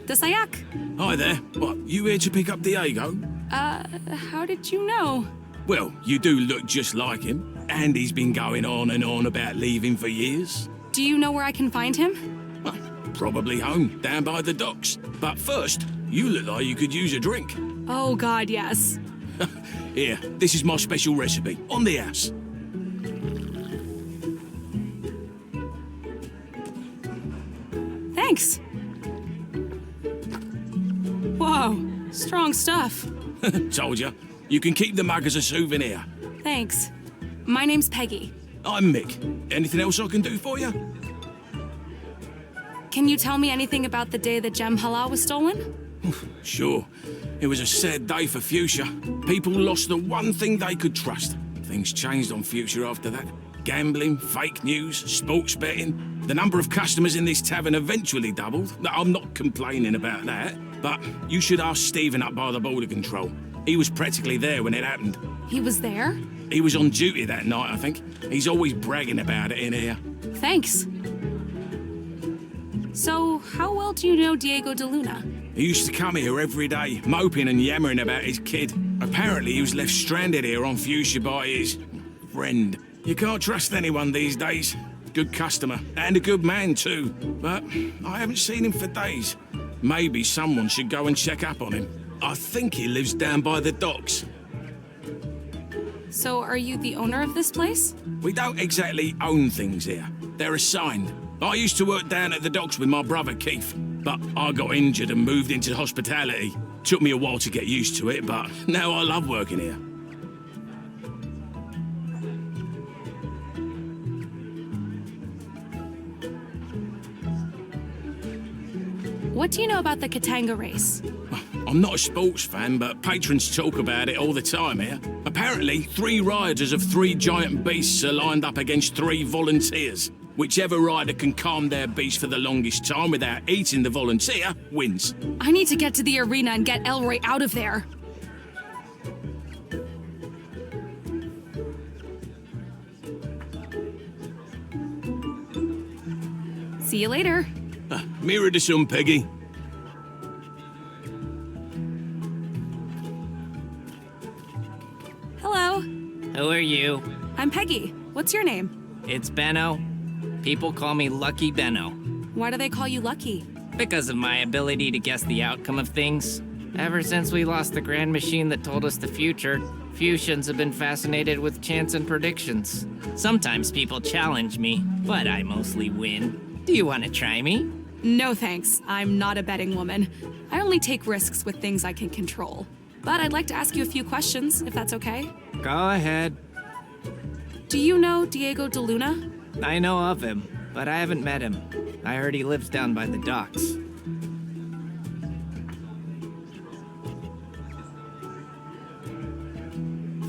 Desayak. Hi there. What, you here to pick up Diego? How did you know? Well, you do look just like him, and he's been going on and on about leaving for years. Do you know where I can find him? Well, probably home, down by the docks. But first, you look like you could use a drink. Oh, God, yes. Here, this is my special recipe, on the house. Thanks. Whoa, strong stuff. Told ya. You can keep the mug as a souvenir. Thanks. My name's Peggy. I'm Mick. Anything else I can do for you? Can you tell me anything about the day the Gem-Hala was stolen? Sure. It was a sad day for Fuchsia. People lost the one thing they could trust. Things changed on Fuchsia after that. Gambling, fake news, sports betting. The number of customers in this tavern eventually doubled. No, I'm not complaining about that. But you should ask Stephen up by the border control. He was practically there when it happened. He was there? He was on duty that night, I think. He's always bragging about it in here. Thanks. So, how well do you know Diego de Luna? He used to come here every day, moping and yammering about his kid. Apparently, he was left stranded here on Fuchsia by his friend. You can't trust anyone these days. Good customer, and a good man too. But I haven't seen him for days. Maybe someone should go and check up on him. I think he lives down by the docks. So, are you the owner of this place? We don't exactly own things here. They're assigned. I used to work down at the docks with my brother Keith, but I got injured and moved into hospitality. Took me a while to get used to it, but now I love working here. What do you know about the Katanga race? I'm not a sports fan, but patrons talk about it all the time here. Apparently, 3 riders of 3 giant beasts are lined up against 3 volunteers. Whichever rider can calm their beast for the longest time without eating the volunteer wins. I need to get to the arena and get Elroy out of there. See you later. Mirror to some, Peggy. Hello. Who are you? I'm Peggy. What's your name? It's Benno. People call me Lucky Benno. Why do they call you Lucky? Because of my ability to guess the outcome of things. Ever since we lost the grand machine that told us the future, Fuchsians have been fascinated with chance and predictions. Sometimes people challenge me, but I mostly win. Do you want to try me? No thanks. I'm not a betting woman. I only take risks with things I can control. But I'd like to ask you a few questions, if that's okay. Go ahead. Do you know Diego de Luna? I know of him, but I haven't met him. I heard he lives down by the docks.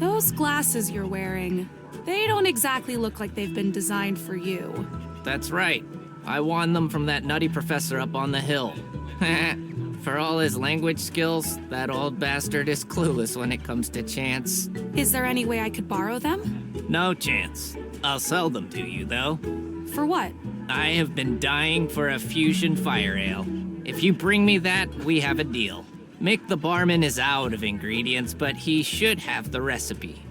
Those glasses you're wearing, they don't exactly look like they've been designed for you. That's right. I won them from that nutty professor up on the hill. For all his language skills, that old bastard is clueless when it comes to chance. Is there any way I could borrow them? No chance. I'll sell them to you, though. For what? I have been dying for a fusion fire ale. If you bring me that, we have a deal. Mick the barman is out of ingredients, but he should have the recipe.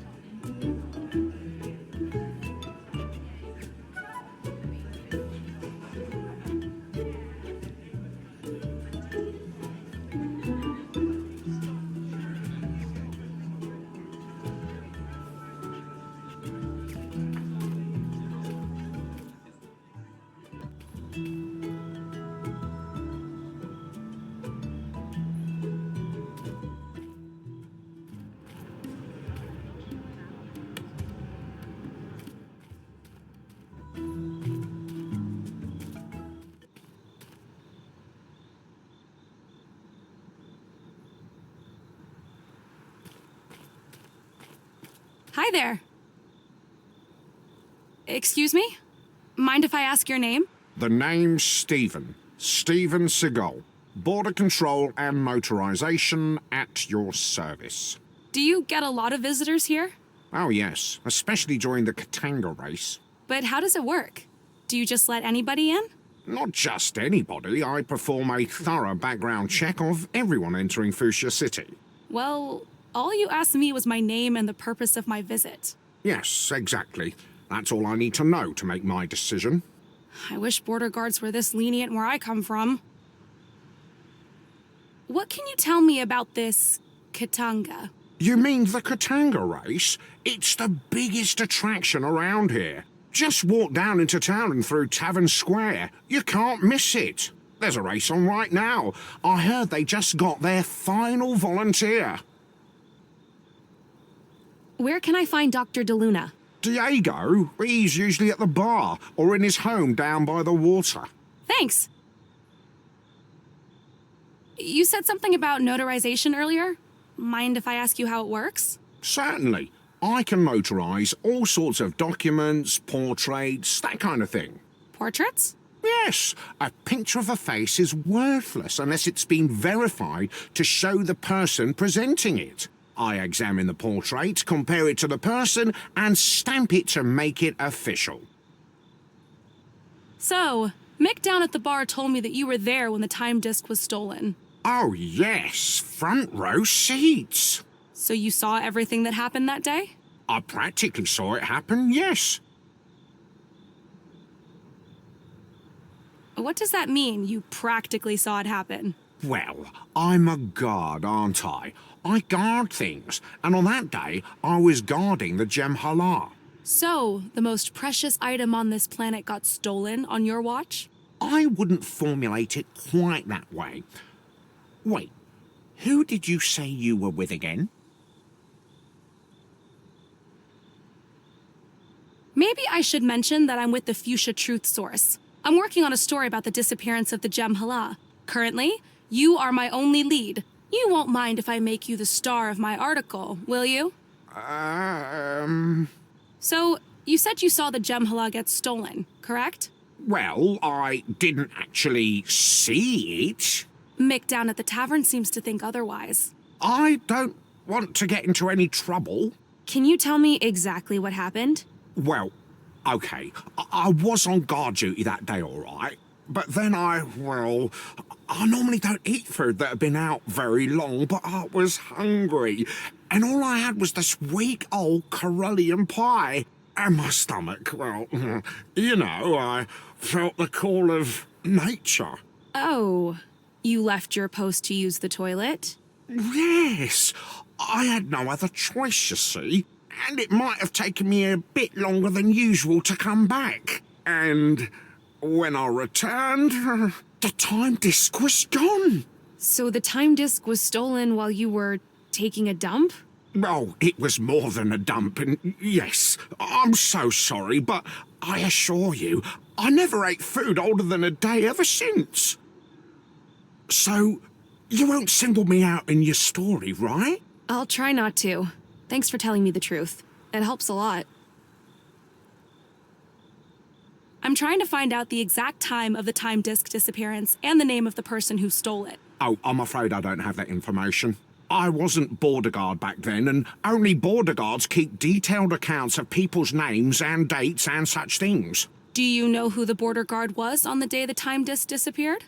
Hi there. Excuse me? Mind if I ask your name? The name's Stephen. Stephen Seagal. Border Control and Motorization at your service. Do you get a lot of visitors here? Oh yes, especially during the Katanga race. But how does it work? Do you just let anybody in? Not just anybody. I perform a thorough background check of everyone entering Fuchsia City. Well, all you asked me was my name and the purpose of my visit. Yes, exactly. That's all I need to know to make my decision. I wish border guards were this lenient where I come from. What can you tell me about this Katanga? You mean the Katanga race? It's the biggest attraction around here. Just walk down into town and through Tavern Square. You can't miss it. There's a race on right now. I heard they just got their final volunteer. Where can I find Dr. DeLuna? Diego? He's usually at the bar or in his home down by the water. Thanks. You said something about notarization earlier? Mind if I ask you how it works? Certainly. I can notarize all sorts of documents, portraits, that kind of thing. Portraits? Yes, a picture of a face is worthless unless it's been verified to show the person presenting it. I examine the portrait, compare it to the person, and stamp it to make it official. So, Mick down at the bar told me that you were there when the time disk was stolen. Oh, yes, front row seats. So you saw everything that happened that day? I practically saw it happen, yes. What does that mean, you practically saw it happen? Well, I'm a guard, aren't I? I guard things, and on that day, I was guarding the Gem-Hala. So, the most precious item on this planet got stolen on your watch? I wouldn't formulate it quite that way. Wait, who did you say you were with again? Maybe I should mention that I'm with the Fuchsia Truth Source. I'm working on a story about the disappearance of the Gem-Hala. Currently, you are my only lead. You won't mind if I make you the star of my article, will you? So, you said you saw the Gem-Hala get stolen, correct? Well, I didn't actually see it. Mick down at the tavern seems to think otherwise. I don't want to get into any trouble. Can you tell me exactly what happened? Well, okay, I was on guard duty that day, all right. But then I normally don't eat food that had been out very long, but I was hungry. And all I had was this weak old Corellian pie. And my stomach, I felt the call of nature. Oh, you left your post to use the toilet? Yes, I had no other choice, you see. And it might have taken me a bit longer than usual to come back. And when I returned, the time disk was gone. So the time disk was stolen while you were taking a dump? Oh, it was more than a dump, and yes, I'm so sorry, but I assure you, I never ate food older than a day ever since. So, you won't single me out in your story, right? I'll try not to. Thanks for telling me the truth. It helps a lot. I'm trying to find out the exact time of the time disk disappearance and the name of the person who stole it. Oh, I'm afraid I don't have that information. I wasn't border guard back then, and only border guards keep detailed accounts of people's names and dates and such things. Do you know who the border guard was on the day the time disk disappeared?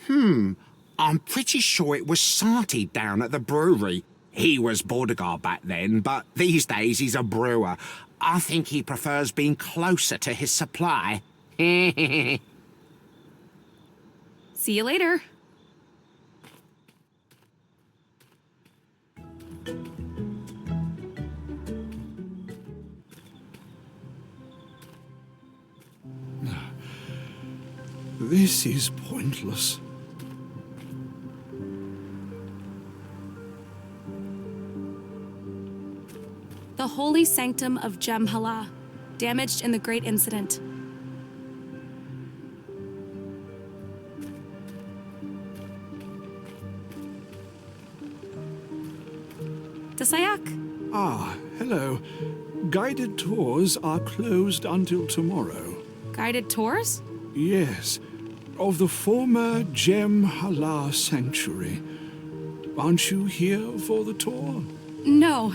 I'm pretty sure it was Sati down at the brewery. He was border guard back then, but these days he's a brewer. I think he prefers being closer to his supply. See you later. This is pointless. The holy sanctum of Gem-Hala, damaged in the Great Incident. Dasayak. Ah, hello. Guided tours are closed until tomorrow. Guided tours? Yes, of the former Gem-Hala sanctuary. Aren't you here for the tour? No.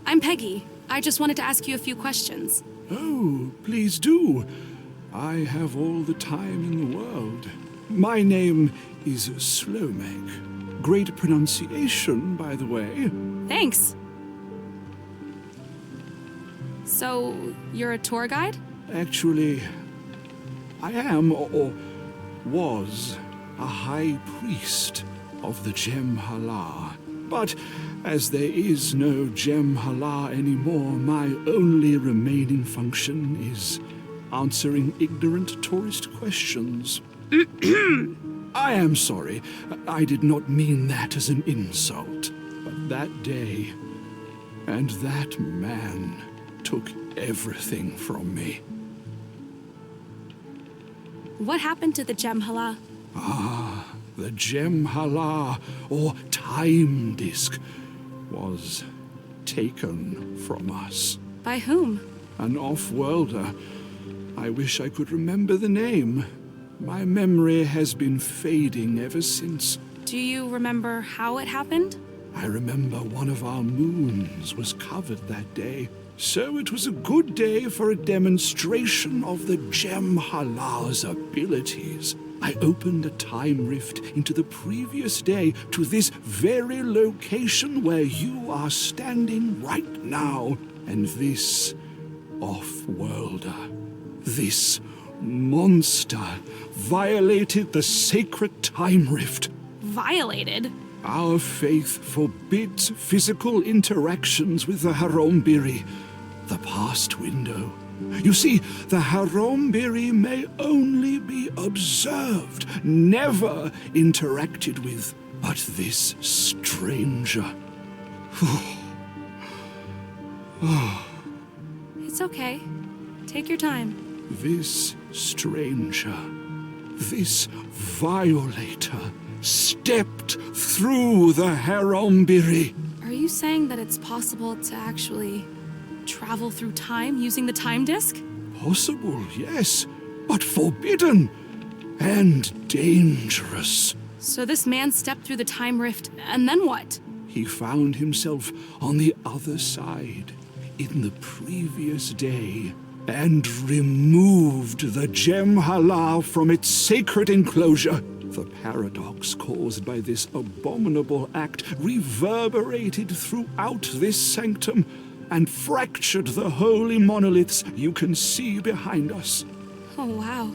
I'm Peggy. I just wanted to ask you a few questions. Oh, please do. I have all the time in the world. My name is Slomek. Great pronunciation, by the way. Thanks. So, you're a tour guide? Actually, I am, or was, a high priest of the Gem-Hala. But as there is no Gem-Hala anymore, my only remaining function is answering ignorant tourist questions. I am sorry. I did not mean that as an insult. But that day, and that man took everything from me. What happened to the Gem-Hala? The Gem-Hala, or time disk, was taken from us. By whom? An off-worlder. I wish I could remember the name. My memory has been fading ever since. Do you remember how it happened? I remember one of our moons was covered that day. So it was a good day for a demonstration of the Gem-Hala's abilities. I opened a time rift into the previous day to this very location where you are standing right now. And this off-worlder, this monster, violated the sacred time rift. Violated? Our faith forbids physical interactions with the Harombiri, the past window. You see, the Harombiri may only be observed, never interacted with. But this stranger... It's okay. Take your time. This stranger, this violator, stepped through the Harombiri. Are you saying that it's possible to actually travel through time using the time disk? Possible, yes, but forbidden and dangerous. So this man stepped through the time rift, and then what? He found himself on the other side in the previous day and removed the Gem-Hala from its sacred enclosure. The paradox caused by this abominable act reverberated throughout this sanctum and fractured the holy monoliths you can see behind us. Oh, wow.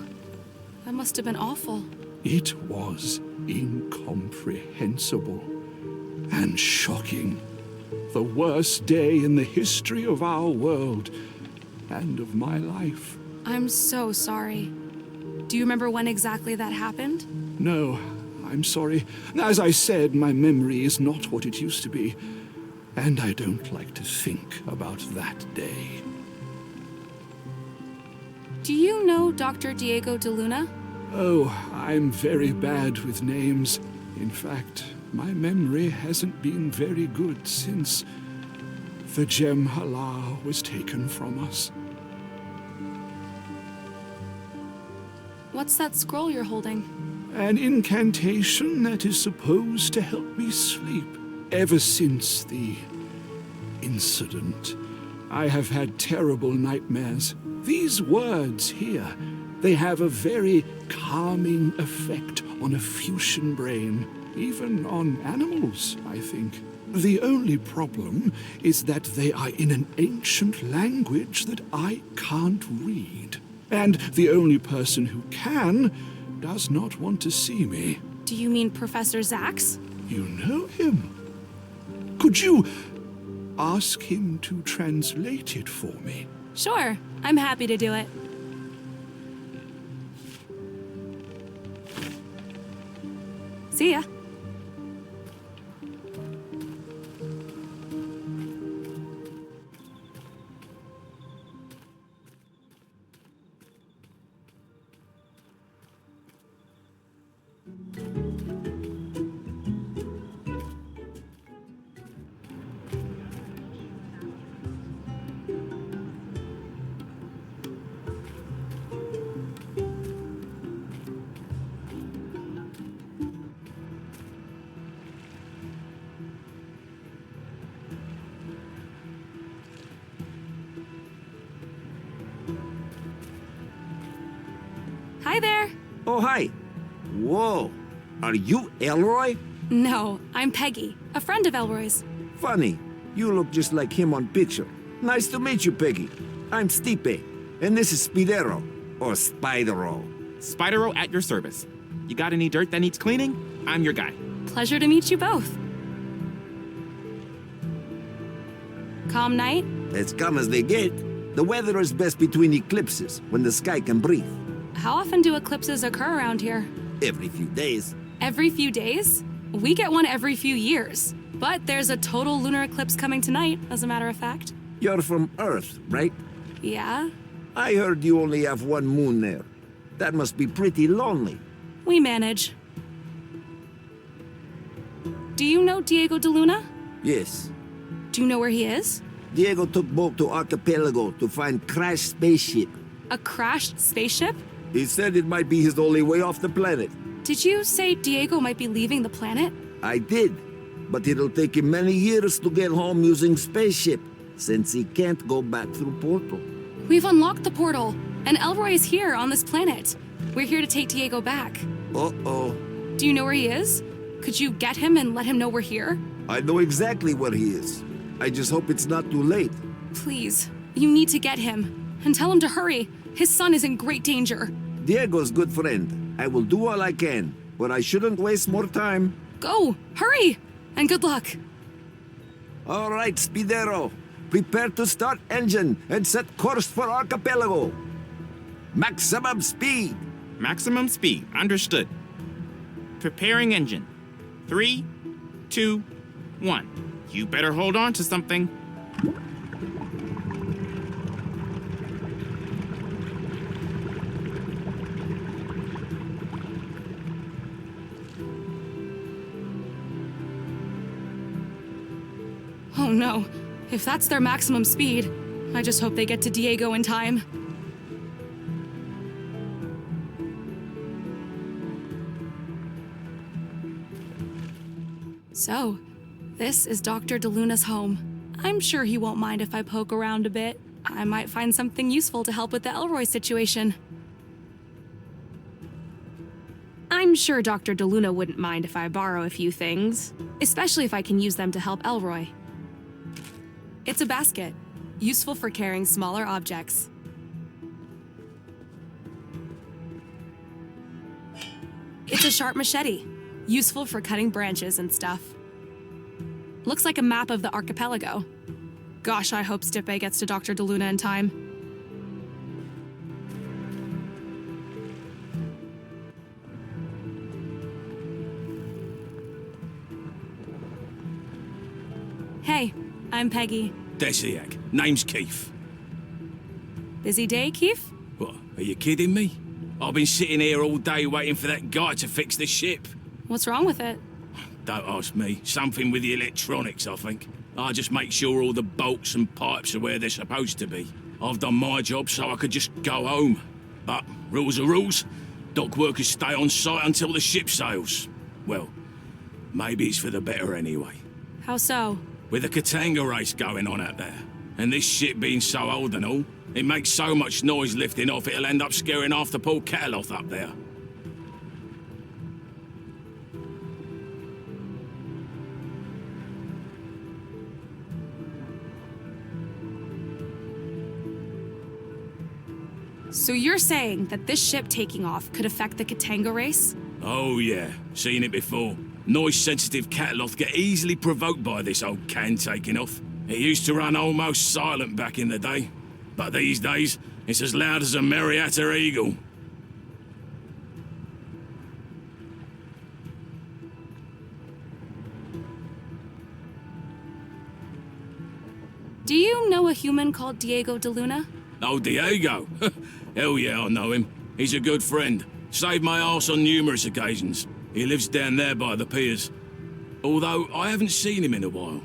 That must have been awful. It was incomprehensible and shocking. The worst day in the history of our world and of my life. I'm so sorry. Do you remember when exactly that happened? No, I'm sorry. As I said, my memory is not what it used to be, and I don't like to think about that day. Do you know Dr. Diego de Luna? Oh, I'm very bad with names. In fact, my memory hasn't been very good since the Gem-Hala was taken from us. What's that scroll you're holding? An incantation that is supposed to help me sleep. Ever since the incident, I have had terrible nightmares. These words here, they have a very calming effect on a Fuchsian brain, even on animals, I think. The only problem is that they are in an ancient language that I can't read. And the only person who can does not want to see me. Do you mean Professor Zax? You know him? Could you ask him to translate it for me? Sure, I'm happy to do it. See ya. Hi there. Oh, hi. Whoa. Are you Elroy? No, I'm Peggy, a friend of Elroy's. Funny. You look just like him on picture. Nice to meet you, Peggy. I'm Stipe, and this is Spidero, or Spidero. Spidero at your service. You got any dirt that needs cleaning? I'm your guy. Pleasure to meet you both. Calm night? As calm as they get. The weather is best between eclipses, when the sky can breathe. How often do eclipses occur around here? Every few days. Every few days? We get one every few years. But there's a total lunar eclipse coming tonight, as a matter of fact. You're from Earth, right? Yeah? I heard you only have one moon there. That must be pretty lonely. We manage. Do you know Diego de Luna? Yes. Do you know where he is? Diego took boat to Archipelago to find crashed spaceship. A crashed spaceship? He said it might be his only way off the planet. Did you say Diego might be leaving the planet? I did, but it'll take him many years to get home using spaceship, since he can't go back through portal. We've unlocked the portal, and Elroy is here on this planet. We're here to take Diego back. Uh-oh. Do you know where he is? Could you get him and let him know we're here? I know exactly where he is. I just hope it's not too late. Please, you need to get him. And tell him to hurry. His son is in great danger. Diego's good friend. I will do all I can, but I shouldn't waste more time. Go! Hurry! And good luck. All right, Spidero. Prepare to start engine and set course for Archipelago. Maximum speed. Maximum speed. Understood. Preparing engine. 3, 2, 1. You better hold on to something. Oh no. If that's their maximum speed, I just hope they get to Diego in time. So, this is Dr. de Luna's home. I'm sure he won't mind if I poke around a bit. I might find something useful to help with the Elroy situation. I'm sure Dr. de Luna wouldn't mind if I borrow a few things, especially if I can use them to help Elroy. It's a basket, useful for carrying smaller objects. It's a sharp machete, useful for cutting branches and stuff. Looks like a map of the archipelago. Gosh, I hope Stipe gets to Dr. de Luna in time. Hey, I'm Peggy. Desiak. Name's Keith. Busy day, Keith? What, are you kidding me? I've been sitting here all day waiting for that guy to fix the ship. What's wrong with it? Don't ask me. Something with the electronics, I think. I just make sure all the bolts and pipes are where they're supposed to be. I've done my job so I could just go home. But rules are rules. Dock workers stay on site until the ship sails. Well, maybe it's for the better anyway. How so? With a Katanga race going on out there, and this ship being so old and all, it makes so much noise lifting off it'll end up scaring half the poor Cataloth up there. So you're saying that this ship taking off could affect the Katanga race? Oh yeah, seen it before. Noise-sensitive Cataloth get easily provoked by this old can taking off. It used to run almost silent back in the day, but these days, it's as loud as a Marietta eagle. Do you know a human called Diego de Luna? Oh, Diego? Hell yeah, I know him. He's a good friend. Saved my arse on numerous occasions. He lives down there by the piers. Although I haven't seen him in a while.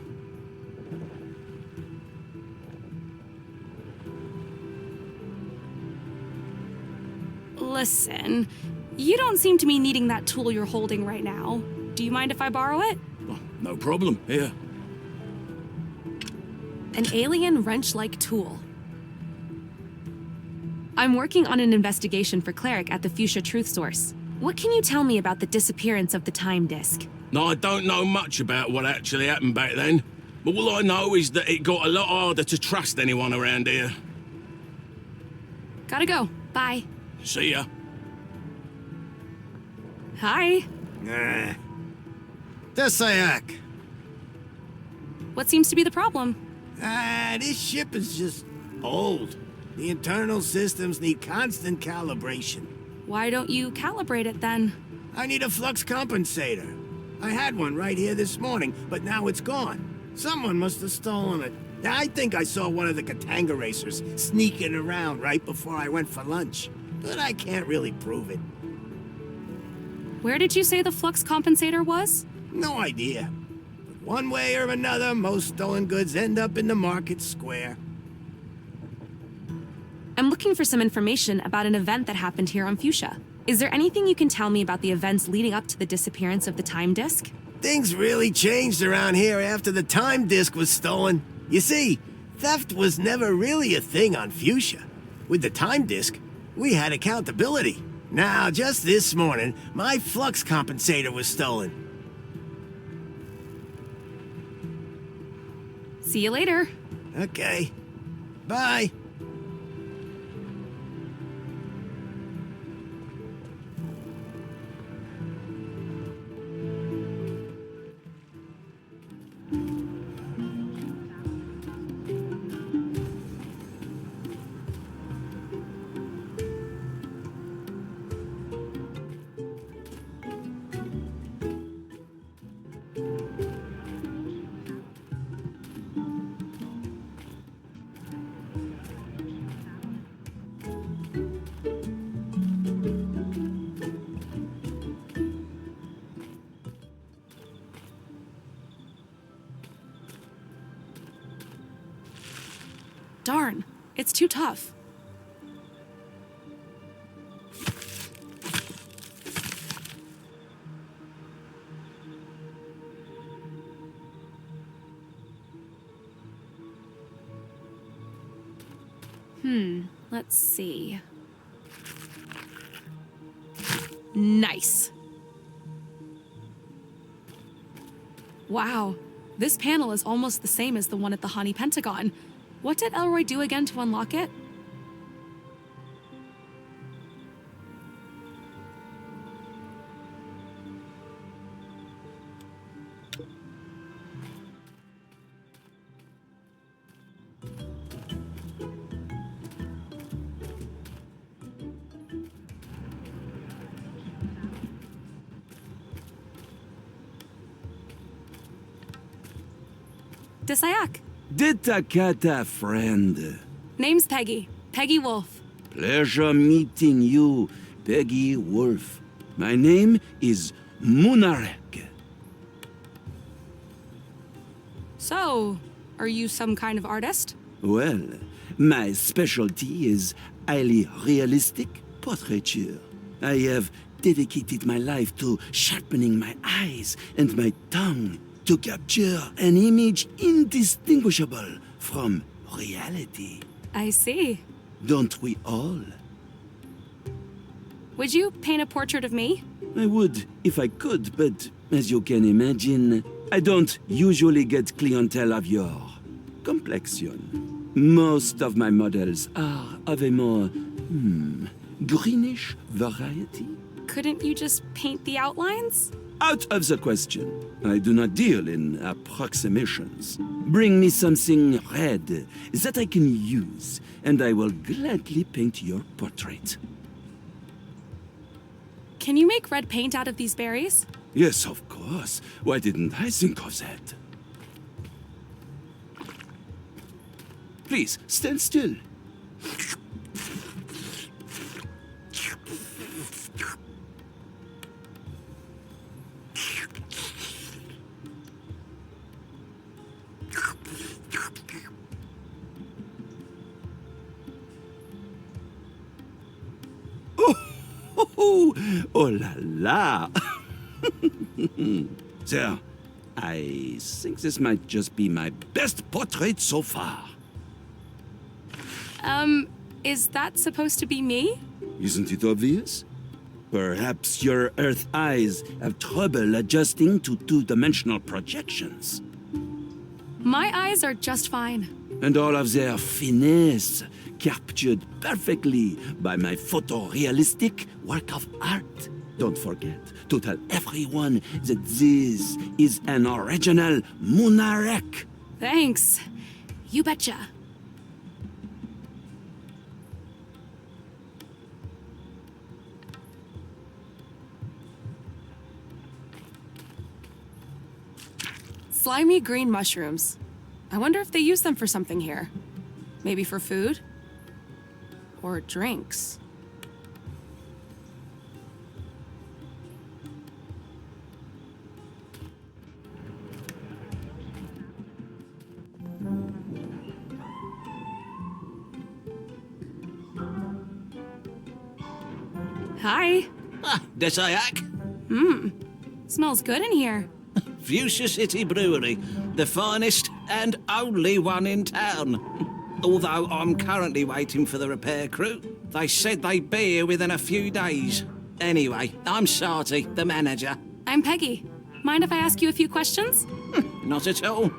Listen, you don't seem to be needing that tool you're holding right now. Do you mind if I borrow it? Oh, no problem. Here. An alien wrench-like tool. I'm working on an investigation for Cleric at the Fuchsia Truth Source. What can you tell me about the disappearance of the time disk? Now, I don't know much about what actually happened back then, but all I know is that it got a lot harder to trust anyone around here. Gotta go. Bye. See ya. Hi. Desayak. What seems to be the problem? This ship is just old. The internal systems need constant calibration. Why don't you calibrate it then? I need a flux compensator. I had one right here this morning, but now it's gone. Someone must have stolen it. I think I saw one of the Katanga racers sneaking around right before I went for lunch, but I can't really prove it. Where did you say the flux compensator was? No idea. But one way or another, most stolen goods end up in the market square. I'm looking for some information about an event that happened here on Fuchsia. Is there anything you can tell me about the events leading up to the disappearance of the time disk? Things really changed around here after the time disk was stolen. You see, theft was never really a thing on Fuchsia. With the time disk, we had accountability. Now, just this morning, my flux compensator was stolen. See you later. Okay. Bye. Darn, it's too tough. Let's see. Nice. Wow, this panel is almost the same as the one at the Honey Pentagon. What did Elroy do again to unlock it? Desayak. Ditakata, friend. Name's Peggy. Peggy Wolf. Pleasure meeting you, Peggy Wolf. My name is Munarek. So, are you some kind of artist? Well, my specialty is highly realistic portraiture. I have dedicated my life to sharpening my eyes and my tongue to capture an image indistinguishable from reality. I see. Don't we all? Would you paint a portrait of me? I would if I could, but as you can imagine, I don't usually get clientele of your complexion. Most of my models are of a more, greenish variety. Couldn't you just paint the outlines? Out of the question. I do not deal in approximations. Bring me something red that I can use, and I will gladly paint your portrait. Can you make red paint out of these berries? Yes, of course. Why didn't I think of that? Please, stand still. Oh la la! Sir, I think this might just be my best portrait so far. Is that supposed to be me? Isn't it obvious? Perhaps your Earth eyes have trouble adjusting to two-dimensional projections. My eyes are just fine. And all of their finesse captured perfectly by my photorealistic work of art. Don't forget to tell everyone that this is an original Munarek. Thanks. You betcha. Slimy green mushrooms. I wonder if they use them for something here. Maybe for food? Or drinks? Hi. Desayak, Smells good in here. Fuchsia City Brewery, the finest and only one in town. Although I'm currently waiting for the repair crew. They said they'd be here within a few days. Anyway, I'm Sarty, the manager. I'm Peggy. Mind if I ask you a few questions? Not at all.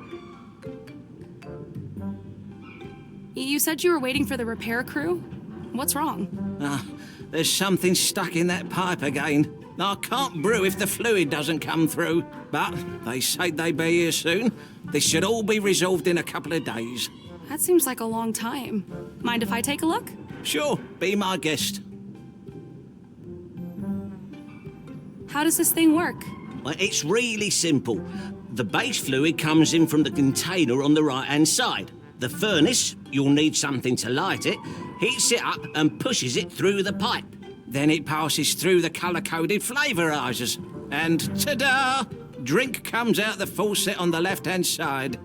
You said you were waiting for the repair crew? What's wrong? There's something stuck in that pipe again. I can't brew if the fluid doesn't come through. But they say they'll be here soon. This should all be resolved in a couple of days. That seems like a long time. Mind if I take a look? Sure, be my guest. How does this thing work? Well, it's really simple. The base fluid comes in from the container on the right-hand side. The furnace, you'll need something to light it, heats it up and pushes it through the pipe. Then it passes through the colour-coded flavorisers. And ta-da! Drink comes out the faucet on the left-hand side.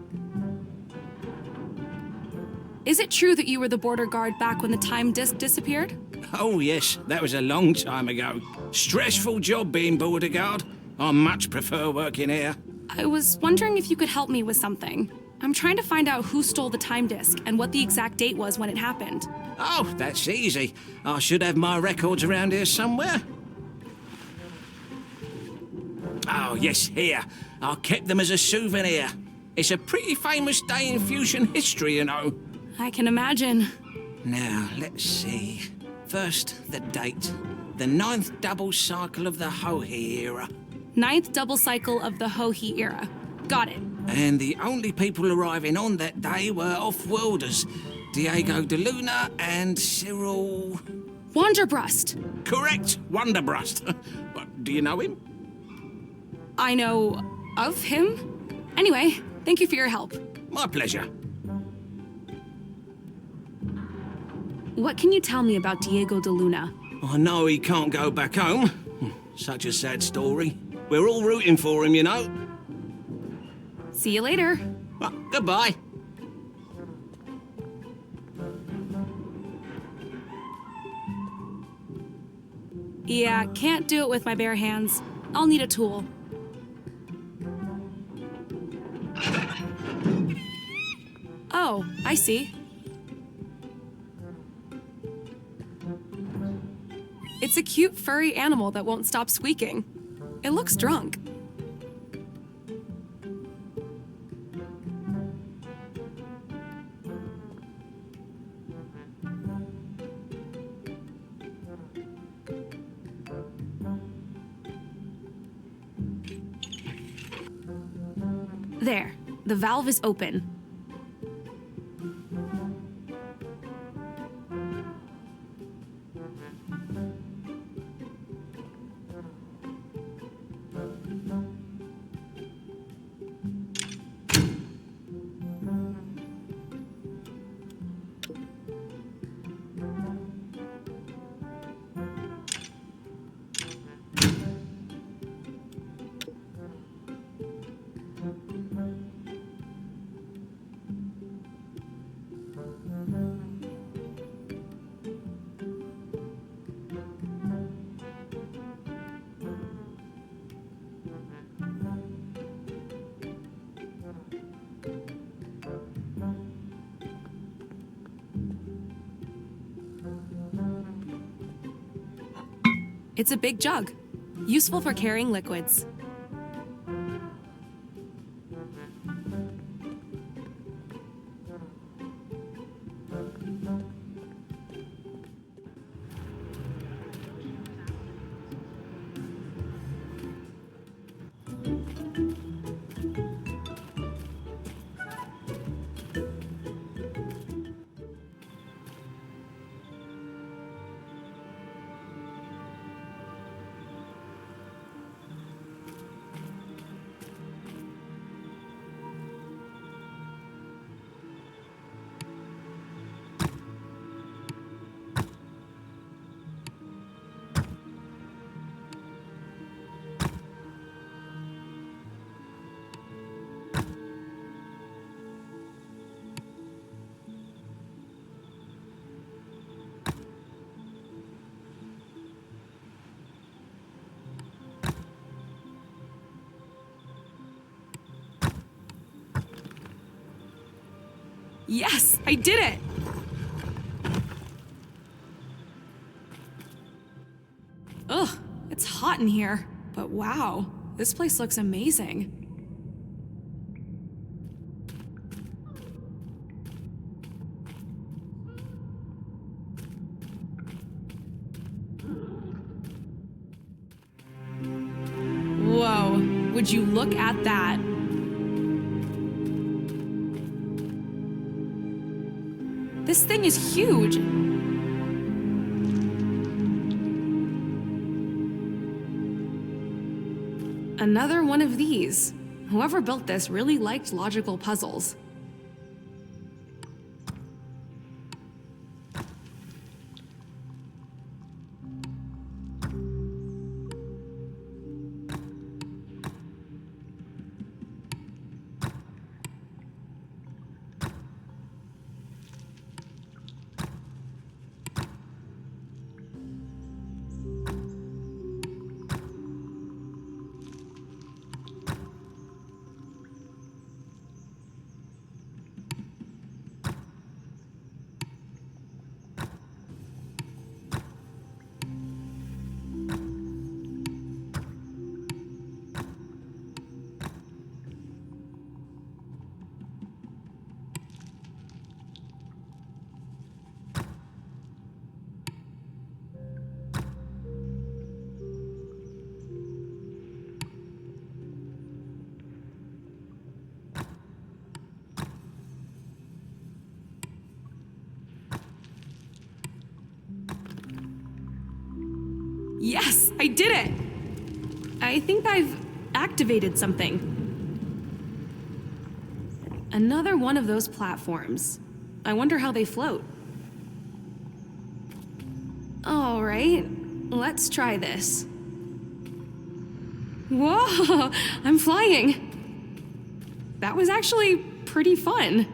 Is it true that you were the border guard back when the time disk disappeared? Oh, yes, that was a long time ago. Stressful job being border guard. I much prefer working here. I was wondering if you could help me with something. I'm trying to find out who stole the time disk and what the exact date was when it happened. Oh, that's easy. I should have my records around here somewhere. Oh, yes, here. I kept them as a souvenir. It's a pretty famous day in fusion history, you know. I can imagine. Now, let's see. First, the date. The 9th double cycle of the Hohi era. 9th double cycle of the Hohi era. Got it. And the only people arriving on that day were off-worlders. Diego de Luna and Cyril... Wanderbrust. Correct, Wonderbrust. What, do you know him? I know of him. Anyway, thank you for your help. My pleasure. What can you tell me about Diego de Luna? I know he can't go back home. Such a sad story. We're all rooting for him, you know. See you later. Well, goodbye. Yeah, can't do it with my bare hands. I'll need a tool. Oh, I see. It's a cute furry animal that won't stop squeaking. It looks drunk. There, the valve is open. It's a big jug, useful for carrying liquids. Yes, I did it! Ugh, it's hot in here. But wow, this place looks amazing. Whoa, would you look at that? This thing is huge. Another one of these. Whoever built this really liked logical puzzles. Yes, I did it! I think I've activated something. Another one of those platforms. I wonder how they float. All right, let's try this. Whoa, I'm flying. That was actually pretty fun.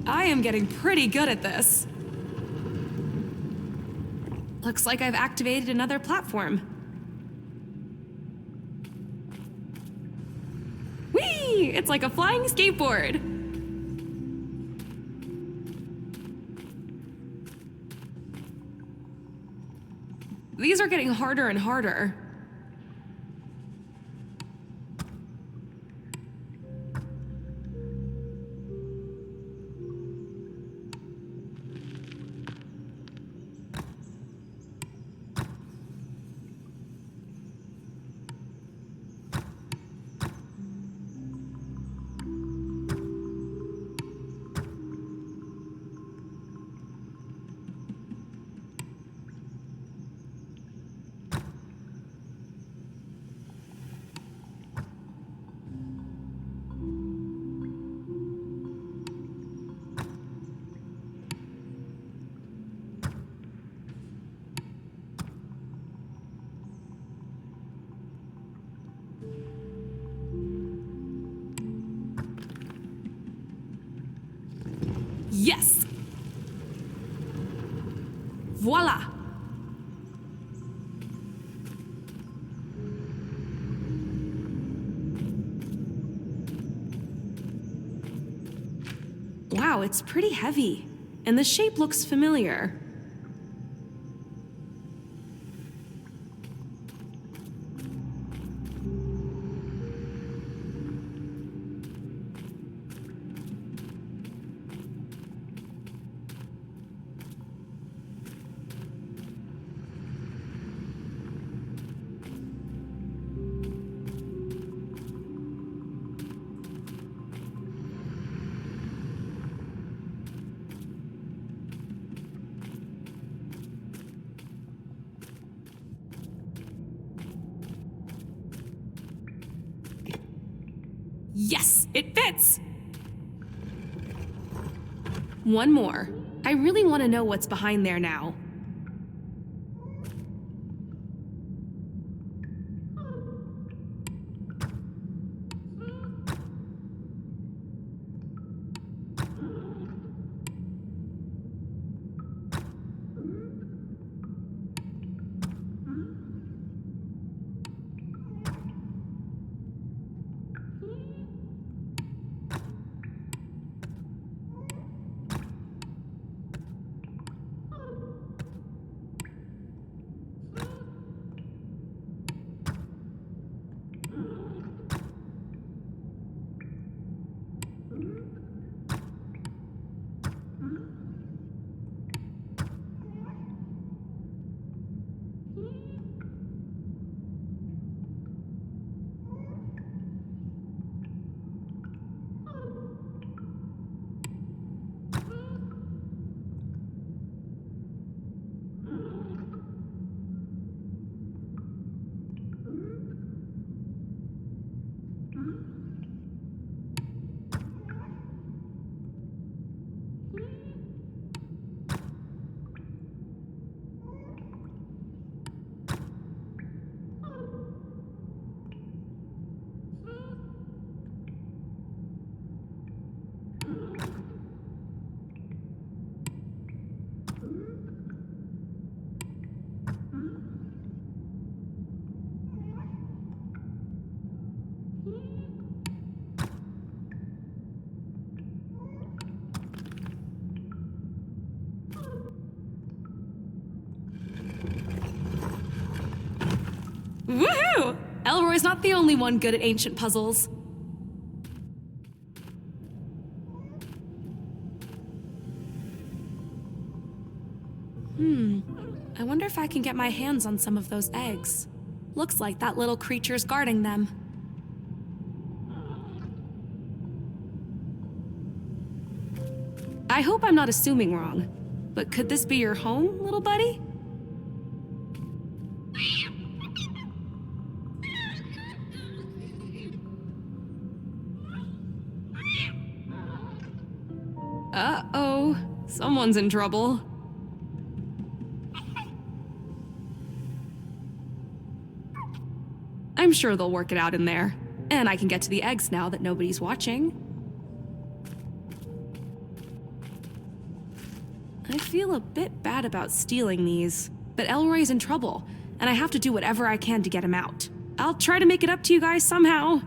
I am getting pretty good at this. Looks like I've activated another platform. Whee! It's like a flying skateboard. These are getting harder and harder. Voila! Wow, it's pretty heavy. And the shape looks familiar. Yes, it fits! One more. I really want to know what's behind there now. Woohoo! Elroy's not the only one good at ancient puzzles. I wonder if I can get my hands on some of those eggs. Looks like that little creature's guarding them. I hope I'm not assuming wrong, but could this be your home, little buddy? Uh-oh, someone's in trouble. I'm sure they'll work it out in there. And I can get to the eggs now that nobody's watching. I feel a bit bad about stealing these, but Elroy's in trouble, and I have to do whatever I can to get him out. I'll try to make it up to you guys somehow.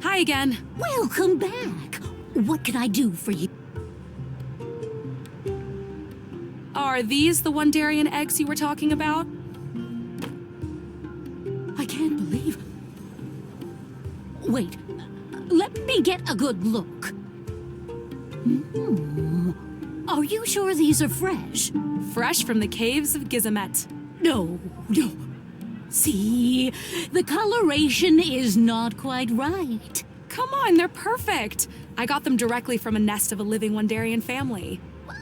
Hi again. Welcome back. What can I do for you? Are these the Wondarian eggs you were talking about? I can't believe... Wait, let me get a good look. Are you sure these are fresh? Fresh from the caves of Gizamet. No. See, the coloration is not quite right. Come on, they're perfect. I got them directly from a nest of a living Wondarian family.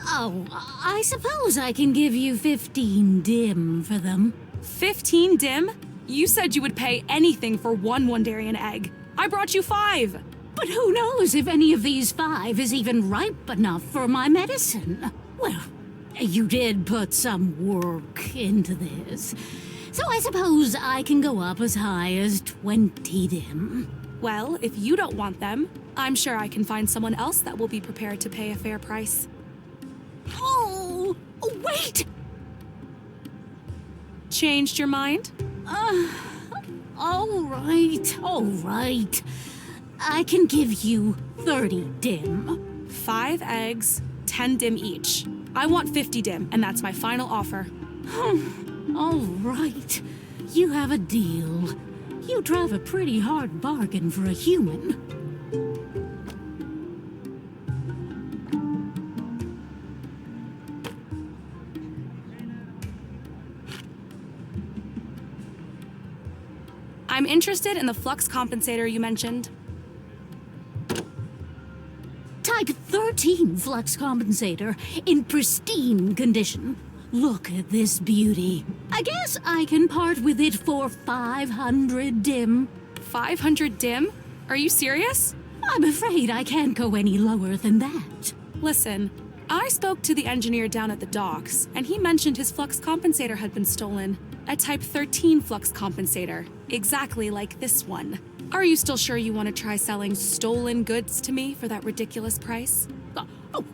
Oh, I suppose I can give you 15 dim for them. 15 dim? You said you would pay anything for one Wandarian egg. I brought you 5. But who knows if any of these 5 is even ripe enough for my medicine? Well, you did put some work into this. So I suppose I can go up as high as 20 dim. Well, if you don't want them, I'm sure I can find someone else that will be prepared to pay a fair price. Oh, wait! Changed your mind? All right. I can give you 30 dim. 5 eggs, 10 dim each. I want 50 dim, and that's my final offer. All right. You have a deal. You drive a pretty hard bargain for a human. I'm interested in the flux compensator you mentioned. Type 13 flux compensator in pristine condition. Look at this beauty. I guess I can part with it for 500 dim. 500 dim? Are you serious? I'm afraid I can't go any lower than that. Listen, I spoke to the engineer down at the docks, and he mentioned his flux compensator had been stolen. A Type 13 flux compensator, exactly like this one. Are you still sure you want to try selling stolen goods to me for that ridiculous price?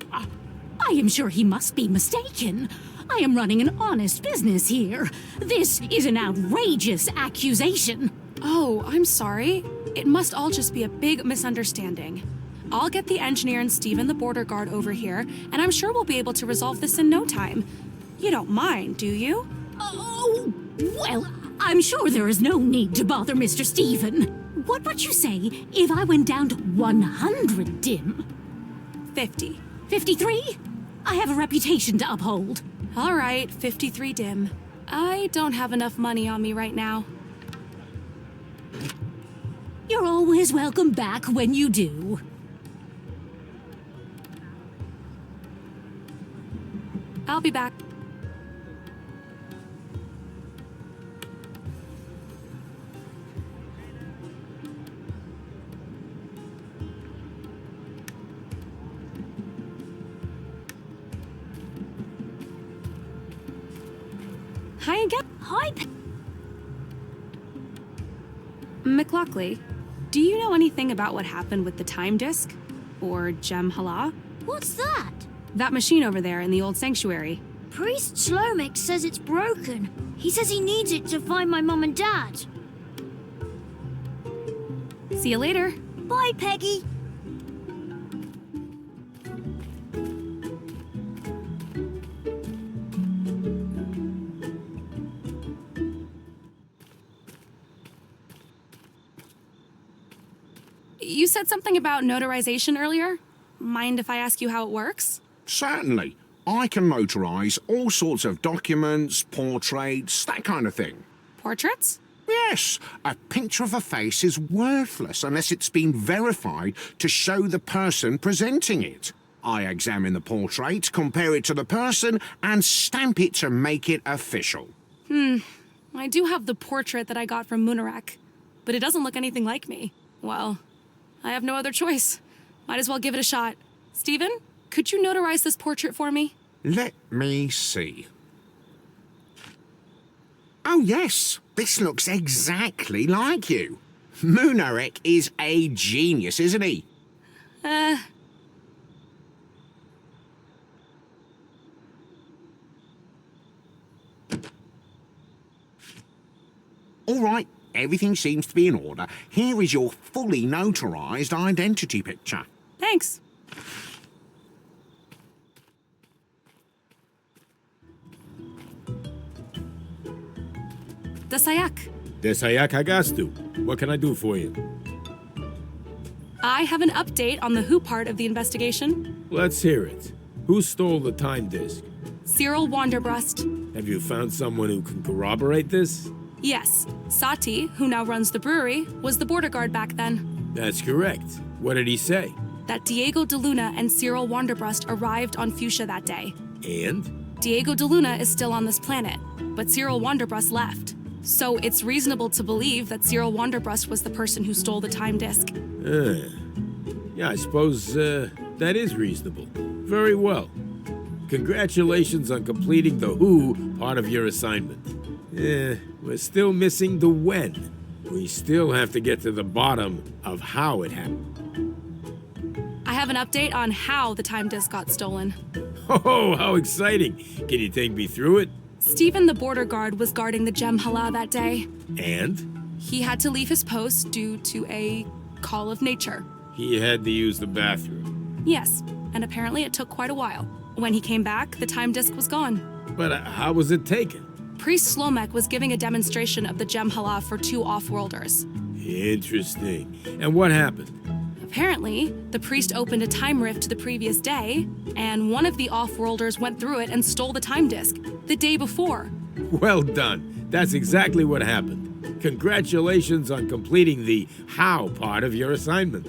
I am sure he must be mistaken. I am running an honest business here. This is an outrageous accusation. Oh, I'm sorry. It must all just be a big misunderstanding. I'll get the engineer and Steven the border guard over here, and I'm sure we'll be able to resolve this in no time. You don't mind, do you? Oh, well, I'm sure there is no need to bother Mr. Steven. What would you say if I went down to 100 dim? 50. 53? I have a reputation to uphold. All right, 53 dim. I don't have enough money on me right now. You're always welcome back when you do. I'll be back. Hi again. Hi, McLaughlin, do you know anything about what happened with the time disk? Or Gem-Hala? What's that? That machine over there in the old sanctuary. Priest Slomix says it's broken. He says he needs it to find my mum and dad. See you later. Bye, Peggy. You said something about notarization earlier. Mind if I ask you how it works? Certainly. I can notarize all sorts of documents, portraits, that kind of thing. Portraits? Yes, a picture of a face is worthless unless it's been verified to show the person presenting it. I examine the portrait, compare it to the person, and stamp it to make it official. I do have the portrait that I got from Munarak, but it doesn't look anything like me. Well, I have no other choice. Might as well give it a shot. Steven, could you notarize this portrait for me? Let me see. Oh, yes. This looks exactly like you. Munarek is a genius, isn't he? All right, everything seems to be in order. Here is your fully notarized identity picture. Thanks. Dasayak, Desayak Hagastu. What can I do for you? I have an update on the who part of the investigation. Let's hear it. Who stole the time disk? Cyril Wanderbrust. Have you found someone who can corroborate this? Yes, Sati, who now runs the brewery, was the border guard back then. That's correct. What did he say? that Diego de Luna and Cyril Wanderbrust arrived on Fuchsia that day. And? Diego de Luna is still on this planet, but Cyril Wanderbrust left. So it's reasonable to believe that Cyril Wanderbrust was the person who stole the time disk. Yeah, I suppose that is reasonable. Very well. Congratulations on completing the who part of your assignment. We're still missing the when. We still have to get to the bottom of how it happened. I have an update on how the time disk got stolen. Oh, how exciting! Can you take me through it? Stephen the border guard was guarding the Gem-Hala that day. And? He had to leave his post due to a call of nature. He had to use the bathroom. Yes, and apparently it took quite a while. When he came back, the time disk was gone. But how was it taken? Priest Slomek was giving a demonstration of the Gem-Hala for 2 off-worlders. Interesting. And what happened? Apparently, the priest opened a time rift the previous day, and one of the off-worlders went through it and stole the time disk the day before. Well done. That's exactly what happened. Congratulations on completing the how part of your assignment.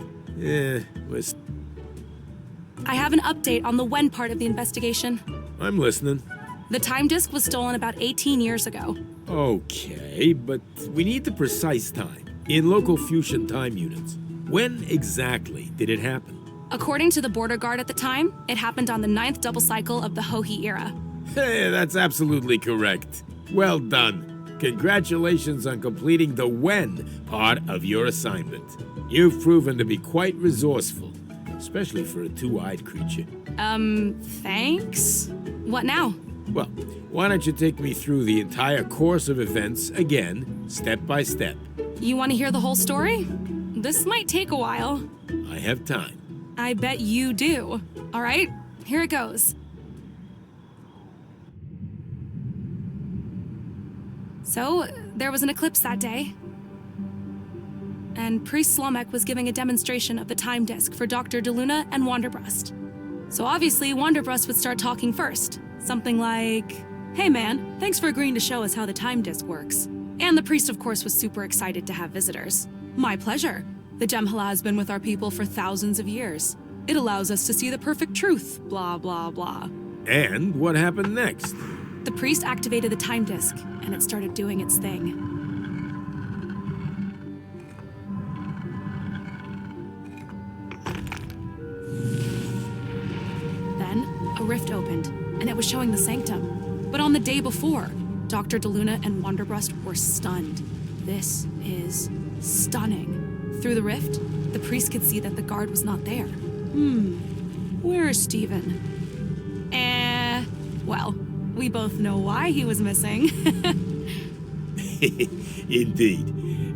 I have an update on the when part of the investigation. I'm listening. The time disk was stolen about 18 years ago. Okay, but we need the precise time in local fusion time units. When exactly did it happen? According to the border guard at the time, it happened on the 9th double cycle of the Hohi era. Hey, that's absolutely correct. Well done. Congratulations on completing the when part of your assignment. You've proven to be quite resourceful, especially for a two-eyed creature. Thanks? What now? Well, why don't you take me through the entire course of events again, step by step? You want to hear the whole story? This might take a while. I have time. I bet you do. All right, here it goes. So, there was an eclipse that day. And Priest Slomek was giving a demonstration of the time disk for Dr. de Luna and Wanderbrust. So obviously, Wanderbrust would start talking first. Something like, "Hey man, thanks for agreeing to show us how the time disk works." And the priest, of course, was super excited to have visitors. "My pleasure. The Gem-Hala has been with our people for thousands of years. It allows us to see the perfect truth, blah, blah, blah." And what happened next? The priest activated the time disk, and it started doing its thing. Then, a rift opened, and it was showing the sanctum. But on the day before, Dr. de Luna and Wanderbrust were stunned. This is stunning. Through the rift, the priest could see that the guard was not there. Where is Stephen? Well, we both know why he was missing. Indeed.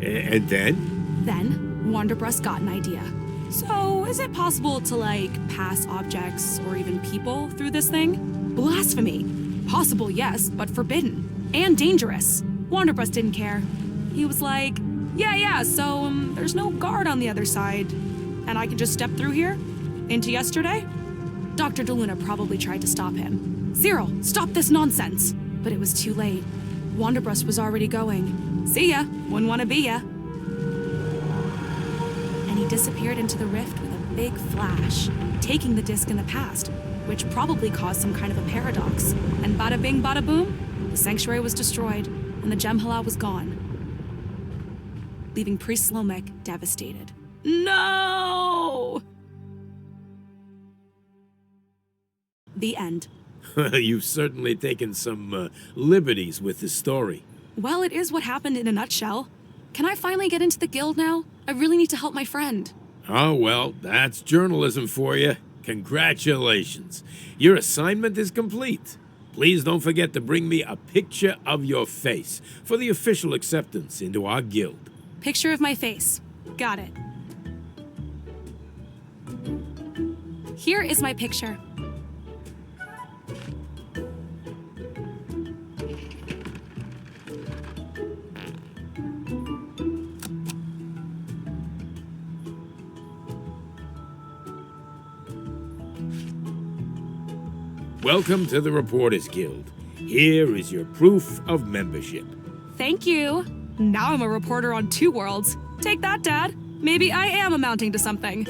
And then? Then, Wanderbrust got an idea. So, is it possible to, pass objects or even people through this thing? Blasphemy! Possible, yes, but forbidden. And dangerous. Wanderbrust didn't care. He was like, yeah, so, there's no guard on the other side. And I can just step through here? Into yesterday? Dr. de Luna probably tried to stop him. "Cyril, stop this nonsense!" But it was too late. Wanderbrust was already going. "See ya, wouldn't want to be ya." And he disappeared into the rift with a big flash, taking the disk in the past, which probably caused some kind of a paradox. And bada bing, bada boom, the sanctuary was destroyed, and the Gem-Hala was gone, leaving Priest Slomek devastated. No! The end. You've certainly taken some liberties with the story. Well, it is what happened in a nutshell. Can I finally get into the guild now? I really need to help my friend. Oh, well, that's journalism for you. Congratulations. Your assignment is complete. Please don't forget to bring me a picture of your face for the official acceptance into our guild. Picture of my face. Got it. Here is my picture. Welcome to the Reporters Guild. Here is your proof of membership. Thank you. Now I'm a reporter on 2 worlds. Take that, Dad. Maybe I am amounting to something.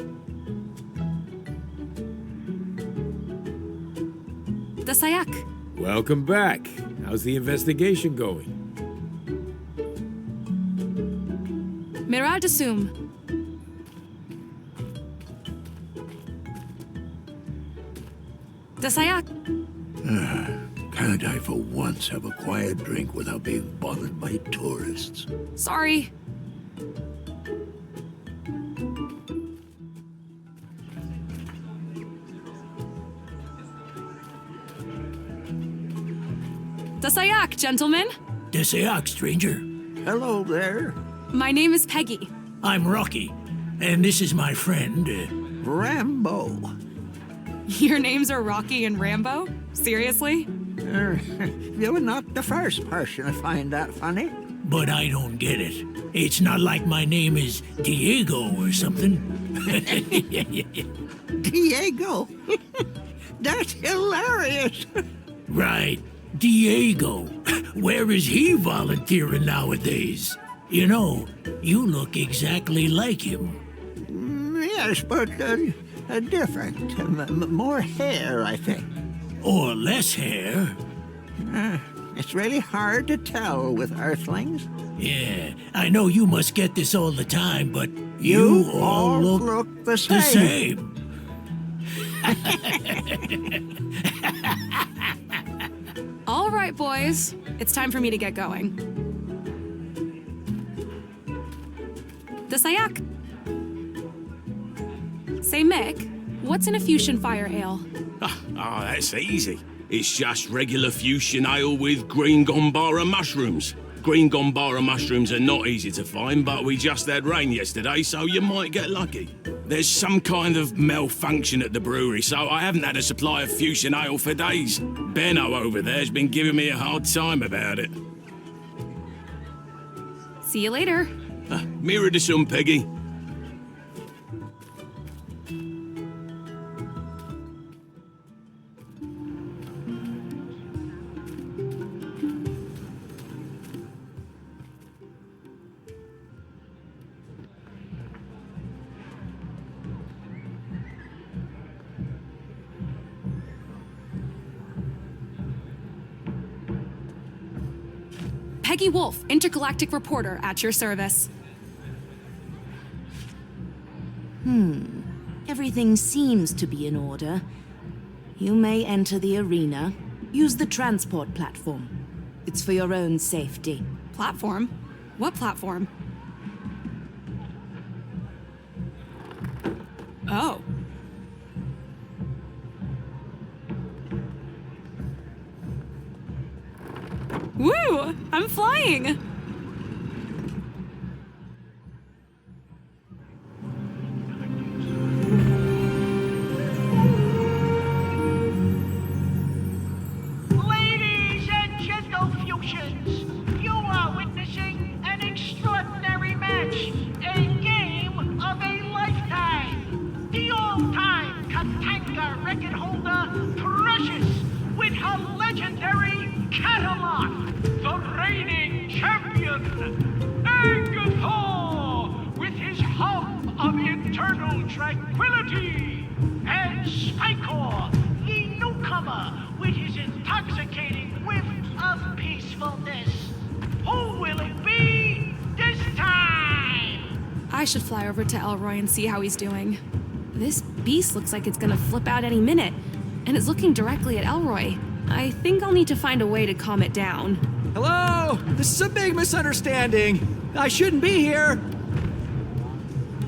Dasayak. Welcome back. How's the investigation going? Mira Dasum. Dasayak. Can't I for once have a quiet drink without being bothered by tourists? Sorry. Dasayak, gentlemen. Dasayak, stranger. Hello there. My name is Peggy. I'm Rocky, and this is my friend, Rambo. Your names are Rocky and Rambo? Seriously? You were not the first person to find that funny. But I don't get it. It's not like my name is Diego or something. Diego? That's hilarious. Right. Diego. Where is he volunteering nowadays? You know, you look exactly like him. Yes, but different. More hair, I think. Or less hair. It's really hard to tell with Earthlings. Yeah, I know you must get this all the time, but you all look the same. All right, boys. It's time for me to get going. Dasayak. Say, Mick, what's in a fusion fire ale? That's easy. It's just regular fusion ale with green gombara mushrooms. Green gombara mushrooms are not easy to find, but we just had rain yesterday, so you might get lucky. There's some kind of malfunction at the brewery, so I haven't had a supply of fusion ale for days. Benno over there's been giving me a hard time about it. See you later. Mirror to some, Peggy. Peggy Wolf, Intergalactic reporter, at your service. Everything seems to be in order. You may enter the arena. Use the transport platform. It's for your own safety. Platform? What platform? Oh. Woo! I'm flying! Ladies and gentle-fusions, you are witnessing an extraordinary match, a game of a lifetime. The all-time Katanga record holder, Precious, with her legendary Catalan, the reigning champion, Agatha, with his hum of internal tranquility, and Spikor, the newcomer, with his intoxicating whiff of peacefulness. Who will it be this time? I should fly over to Elroy and see how he's doing. This beast looks like it's gonna flip out any minute, and it's looking directly at Elroy. I think I'll need to find a way to calm it down. Hello? This is a big misunderstanding. I shouldn't be here.